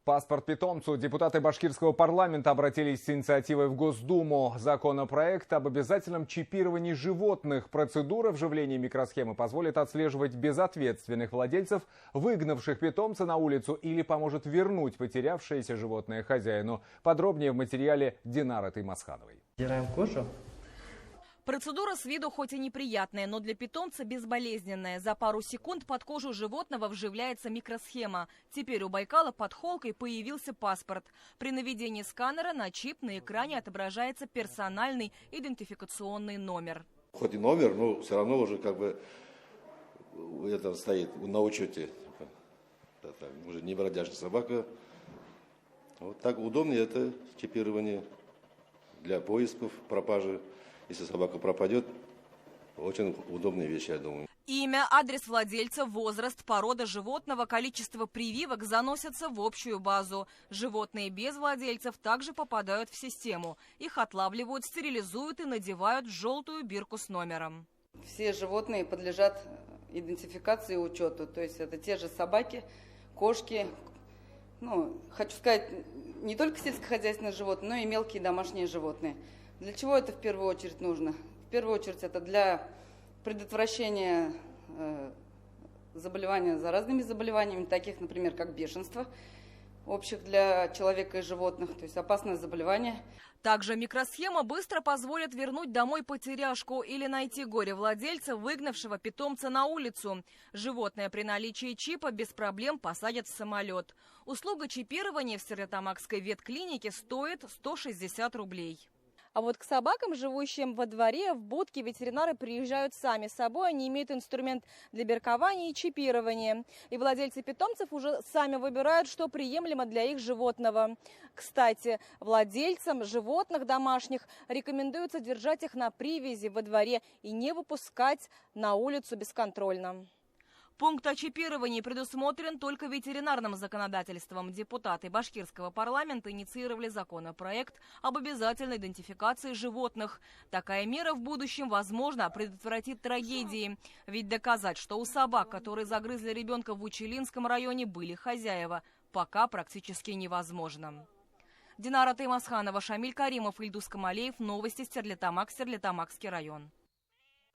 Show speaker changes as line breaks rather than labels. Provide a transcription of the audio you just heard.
Паспорт питомцу. Депутаты башкирского парламента обратились с инициативой в Госдуму. Законопроект об обязательном чипировании животных. Процедура вживления микросхемы позволит отслеживать безответственных владельцев, выгнавших питомца на улицу, или поможет вернуть потерявшееся животное хозяину. Подробнее в материале Динары Таймасхановой.
Стираем кожу.
Процедура с виду хоть и неприятная, но для питомца безболезненная. За пару секунд под кожу животного вживляется микросхема. Теперь у Байкала под холкой появился паспорт. При наведении сканера на чип на экране отображается персональный идентификационный номер.
Хоть и номер, но все равно уже это стоит на учете. Это уже не бродяжая собака. Вот так удобнее это чипирование для поисков пропажи. Если собака пропадет, очень удобные вещи, я думаю.
Имя, адрес владельца, возраст, порода животного, количество прививок заносятся в общую базу. Животные без владельцев также попадают в систему. Их отлавливают, стерилизуют и надевают в желтую бирку с номером.
Все животные подлежат идентификации и учету. То есть это те же собаки, кошки. Хочу сказать, не только сельскохозяйственные животные, но и мелкие домашние животные. Для чего это в первую очередь нужно? В первую очередь это для предотвращения заболевания заразными заболеваниями, таких, например, как бешенство, общих для человека и животных, то есть опасное заболевание.
Также микросхема быстро позволит вернуть домой потеряшку или найти горе-владельца, выгнавшего питомца на улицу. Животное при наличии чипа без проблем посадят в самолет. Услуга чипирования в Стерлитамакской ветклинике стоит 160 рублей. А вот к собакам, живущим во дворе, в будке, ветеринары приезжают сами собой. Они имеют инструмент для биркования и чипирования. И владельцы питомцев уже сами выбирают, что приемлемо для их животного. Кстати, владельцам животных домашних рекомендуется держать их на привязи во дворе и не выпускать на улицу бесконтрольно. Пункт о чипировании предусмотрен только ветеринарным законодательством. Депутаты башкирского парламента инициировали законопроект об обязательной идентификации животных. Такая мера в будущем, возможно, предотвратит трагедии. Ведь доказать, что у собак, которые загрызли ребенка в Учелинском районе, были хозяева, пока практически невозможно. Динара Таймасханова, Шамиль Каримов, Ильдус Камалеев. Новости Стерлитамак, Стерлитамакский район.